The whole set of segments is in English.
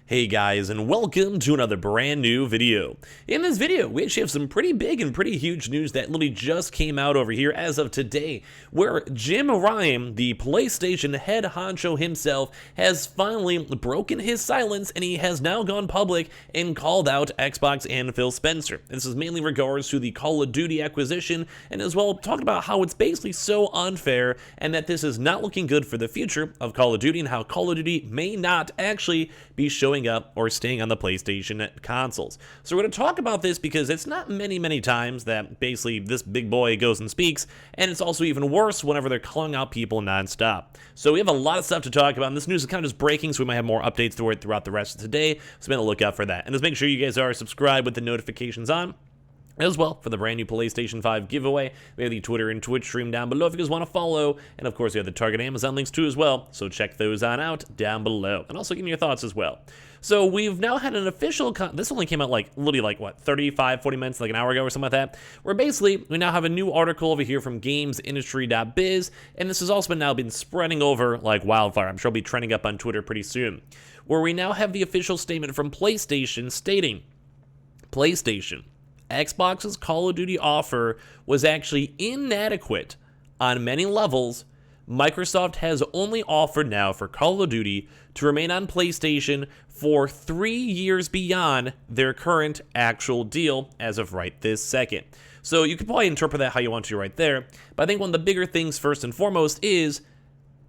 Hey guys, and welcome to another brand new video. In this video, we actually have some pretty big and pretty huge news that literally just came out over here as of today, where Jim Ryan, the PlayStation head honcho himself, has finally broken his silence and he has now gone public and called out Xbox and Phil Spencer. This is mainly in regards to the Call of Duty acquisition, and as well talked about how it's basically so unfair and that this is not looking good for the future of Call of Duty and how Call of Duty may not actually be showing up or staying on the PlayStation consoles. So we're going to talk about this because it's not many times that basically this big boy goes and speaks, and it's also even worse whenever they're calling out people nonstop. So we have a lot of stuff to talk about, and this news is kind of just breaking, so we might have more updates to it throughout the rest of today, so be on the lookout for that. And just make sure you guys are subscribed with the notifications on. As well, for the brand new PlayStation 5 giveaway, we have the Twitter and Twitch stream down below if you guys want to follow. And of course, we have the Target Amazon links too as well, so check those on out down below. And also give me your thoughts as well. So we've now had an official, this only came out literally what, 35, 40 minutes, like an hour ago or something like that, where basically we now have a new article over here from gamesindustry.biz, and this has also now been spreading over like wildfire. I'm sure it'll be trending up on Twitter pretty soon, where we now have the official statement from PlayStation stating, PlayStation, Xbox's Call of Duty offer was actually inadequate on many levels. Microsoft has only offered now for Call of Duty to remain on PlayStation for 3 years beyond their current actual deal as of right this second. So you could probably interpret that how you want to right there, but I think one of the bigger things first and foremost is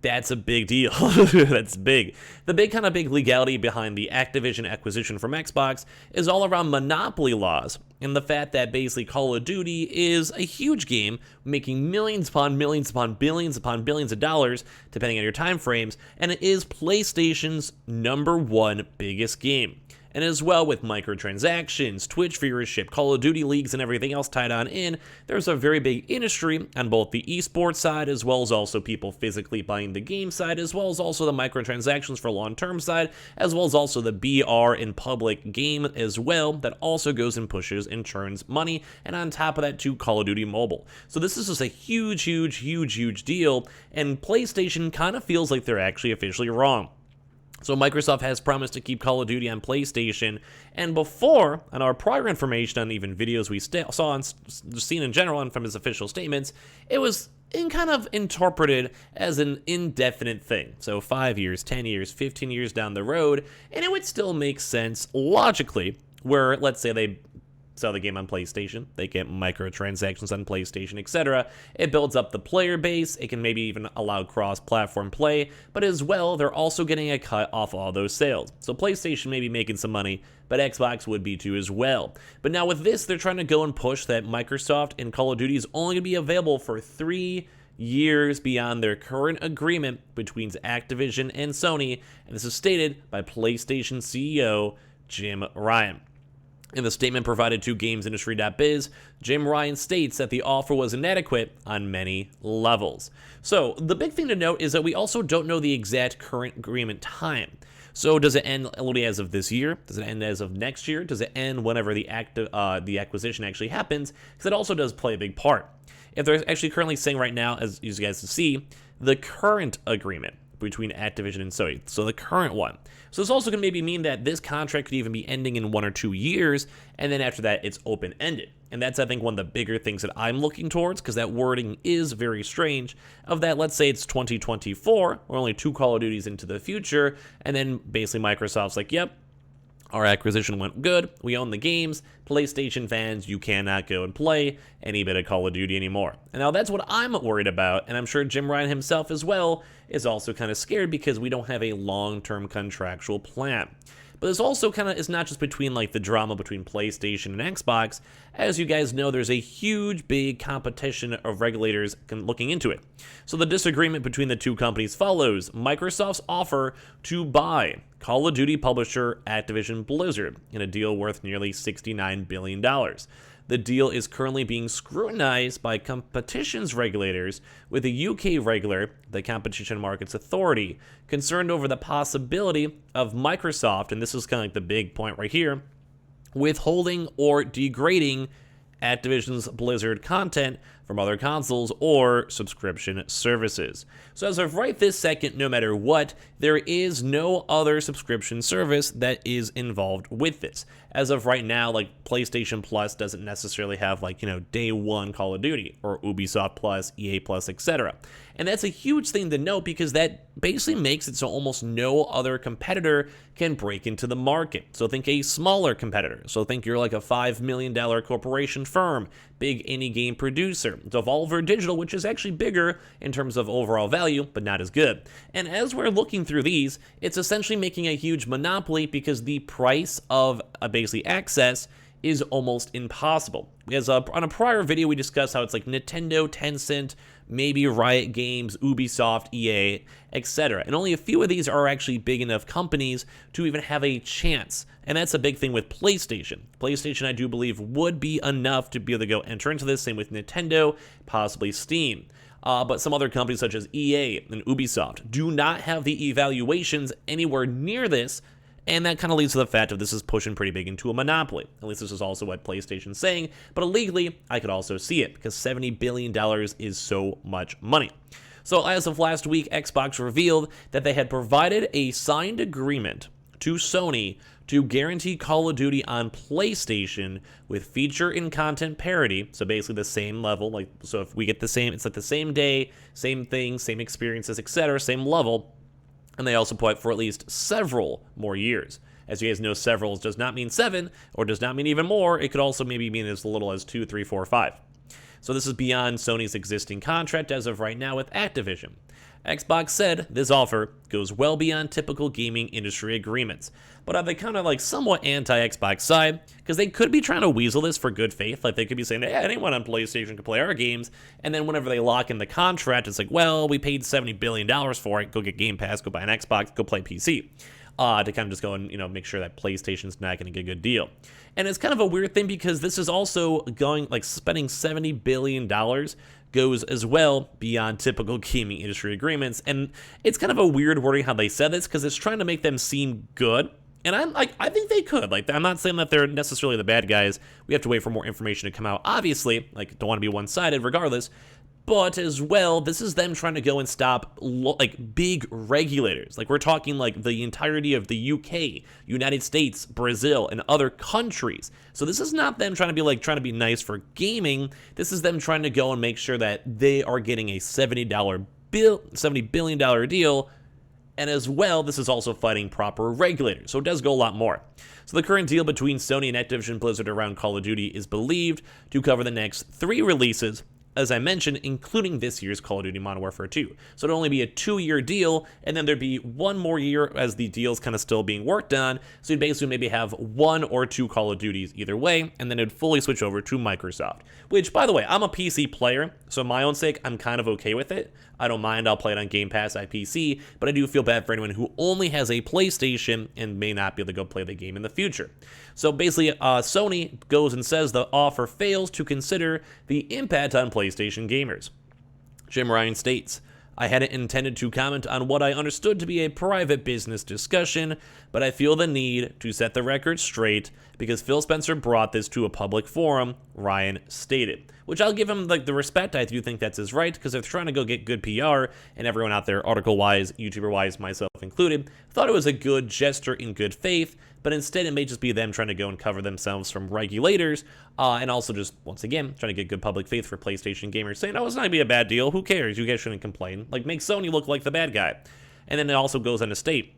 that's a big deal. That's big. The big legality behind the Activision acquisition from Xbox is all around monopoly laws and the fact that basically Call of Duty is a huge game making millions upon millions upon billions upon billions of dollars depending on your time frames, and it is PlayStation's #1 biggest game. And as well with microtransactions, Twitch viewership, Call of Duty leagues, and everything else tied on in, there's a very big industry on both the esports side as well as also people physically buying the game side, as well as also the microtransactions for long-term side, as well as also the BR in public game as well that also goes and pushes and churns money, and on top of that too, Call of Duty Mobile. So this is just a huge deal, and PlayStation kind of feels like they're actually officially wrong. So Microsoft has promised to keep Call of Duty on PlayStation, and before, on our prior information on even videos we saw and seen in general and from his official statements, it was kind of interpreted as an indefinite thing. So 5 years, 10 years, 15 years down the road, and it would still make sense logically, where let's say they sell the game on PlayStation, they get microtransactions on PlayStation, etc. It builds up the player base, it can maybe even allow cross-platform play, but as well, they're also getting a cut off all those sales. So PlayStation may be making some money, but Xbox would be too as well. But now with this, they're trying to go and push that Microsoft and Call of Duty is only going to be available for 3 years beyond their current agreement between Activision and Sony, and this is stated by PlayStation CEO Jim Ryan. In the statement provided to gamesindustry.biz, Jim Ryan states that the offer was inadequate on many levels. So the big thing to note is that we also don't know the exact current agreement time. So does it end literally as of this year? Does it end as of next year? Does it end whenever the acquisition actually happens? Because it also does play a big part. If they're actually currently saying right now, as you guys can see, the current agreement between Activision and Sony, so the current one. So this also can maybe mean that this contract could even be ending in 1 or 2 years, and then after that, it's open-ended. And that's, I think, one of the bigger things that I'm looking towards, because that wording is very strange, of that, let's say it's 2024, we're only 2 Call of Duties into the future, and then basically Microsoft's like, yep, our acquisition went good, we own the games, PlayStation fans, you cannot go and play any bit of Call of Duty anymore. And now that's what I'm worried about, and I'm sure Jim Ryan himself as well is also kind of scared because we don't have a long-term contractual plan. But this also kind of is not just between like the drama between PlayStation and Xbox. As you guys know, there's a huge big competition of regulators looking into it. So the disagreement between the two companies follows Microsoft's offer to buy Call of Duty publisher Activision Blizzard in a deal worth nearly $69 billion. The deal is currently being scrutinized by competitions regulators, with the UK regulator, the Competition Markets Authority, concerned over the possibility of Microsoft, and this is kind of like the big point right here, withholding or degrading Activision's Blizzard content from other consoles or subscription services. So as of right this second, no matter what, there is no other subscription service that is involved with this. As of right now, like PlayStation Plus doesn't necessarily have like, day one Call of Duty or Ubisoft Plus, EA Plus, etc. And that's a huge thing to note because that basically makes it so almost no other competitor can break into the market. So think a smaller competitor. So think you're like a $5 million corporation firm, big indie game producer, Devolver Digital, which is actually bigger in terms of overall value, but not as good. And as we're looking through these, it's essentially making a huge monopoly because the price of basically access is almost impossible. Because on a prior video, we discussed how it's like Nintendo, Tencent, maybe Riot Games, Ubisoft, EA, etc. And only a few of these are actually big enough companies to even have a chance. And that's a big thing with PlayStation. PlayStation, I do believe, would be enough to be able to go enter into this. Same with Nintendo, possibly Steam. But some other companies such as EA and Ubisoft do not have the evaluations anywhere near this. And that kind of leads to the fact that this is pushing pretty big into a monopoly. At least this is also what PlayStation's saying. But illegally, I could also see it because $70 billion is so much money. So as of last week, Xbox revealed that they had provided a signed agreement to Sony to guarantee Call of Duty on PlayStation with feature and content parity. So basically the same level. So if we get the same, it's like the same day, same thing, same experiences, etc., same level. And they also put for at least several more years. As you guys know, several does not mean 7, or does not mean even more. It could also maybe mean as little as 2, 3, 4, 5. So this is beyond Sony's existing contract as of right now with Activision. Xbox said this offer goes well beyond typical gaming industry agreements. But are they kind of like somewhat anti-Xbox side? Because they could be trying to weasel this for good faith. Like they could be saying, hey, anyone on PlayStation can play our games. And then whenever they lock in the contract, it's like, well, we paid $70 billion for it. Go get Game Pass, go buy an Xbox, go play PC. To kind of just go and, make sure that PlayStation's not going to get a good deal. And it's kind of a weird thing because this is also spending $70 billion goes as well beyond typical gaming industry agreements. And it's kind of a weird wording how they said this because it's trying to make them seem good. And I think they could. I'm not saying that they're necessarily the bad guys. We have to wait for more information to come out. Obviously, don't want to be one-sided regardless. But as well, this is them trying to go and stop big regulators. We're talking the entirety of the UK, United States, Brazil, and other countries. So this is not them trying to be nice for gaming. This is them trying to go and make sure that they are getting a $70 billion deal. And as well, this is also fighting proper regulators. So it does go a lot more. So the current deal between Sony and Activision Blizzard around Call of Duty is believed to cover the next 3 releases, as I mentioned, including this year's Call of Duty Modern Warfare 2. So it'd only be a 2-year deal, and then there'd be 1 more year as the deal's kind of still being worked on. So you'd basically maybe have 1 or 2 Call of Duties either way, and then it'd fully switch over to Microsoft. Which, by the way, I'm a PC player, so my own sake, I'm kind of okay with it. I don't mind, I'll play it on Game Pass at PC, but I do feel bad for anyone who only has a PlayStation and may not be able to go play the game in the future. So basically, Sony goes and says the offer fails to consider the impact on PlayStation gamers. Jim Ryan states, I hadn't intended to comment on what I understood to be a private business discussion, but I feel the need to set the record straight because Phil Spencer brought this to a public forum, Ryan stated. Which I'll give him the respect. I do think that's his right because they're trying to go get good PR, and everyone out there, article-wise, YouTuber-wise, myself included, thought it was a good gesture in good faith, but instead it may just be them trying to go and cover themselves from regulators, and also just, once again, trying to get good public faith for PlayStation gamers, saying, oh, it's not going to be a bad deal, who cares, you guys shouldn't complain, make Sony look like the bad guy. And then it also goes on to state,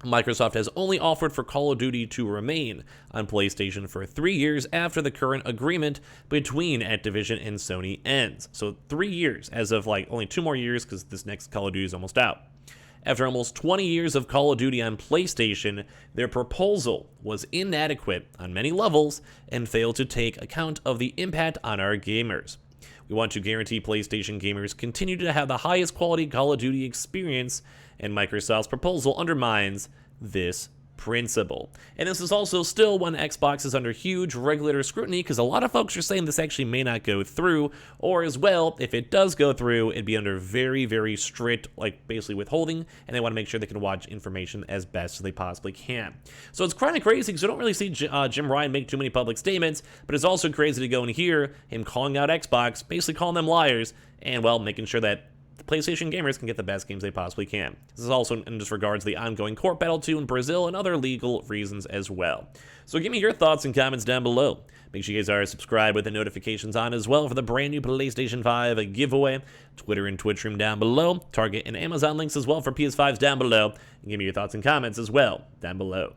Microsoft has only offered for Call of Duty to remain on PlayStation for 3 years after the current agreement between Activision and Sony ends. So 3 years, as of only 2 more years because this next Call of Duty is almost out. After almost 20 years of Call of Duty on PlayStation, their proposal was inadequate on many levels and failed to take account of the impact on our gamers. We want to guarantee PlayStation gamers continue to have the highest quality Call of Duty experience, and Microsoft's proposal undermines this principle. And this is also still when Xbox is under huge regulator scrutiny, because a lot of folks are saying this actually may not go through, or as well, if it does go through, it'd be under very, very strict, like basically withholding, and they want to make sure they can watch information as best as they possibly can. So it's kind of crazy because you don't really see Jim Ryan make too many public statements, but it's also crazy to go and hear him calling out Xbox, basically calling them liars, and well, making sure that the PlayStation gamers can get the best games they possibly can. This is also in just regards to the ongoing court battle too in Brazil and other legal reasons as well. So give me your thoughts and comments down below. Make sure you guys are subscribed with the notifications on as well for the brand new PlayStation 5 giveaway. Twitter and Twitch room down below. Target and Amazon links as well for PS5s down below. And give me your thoughts and comments as well down below.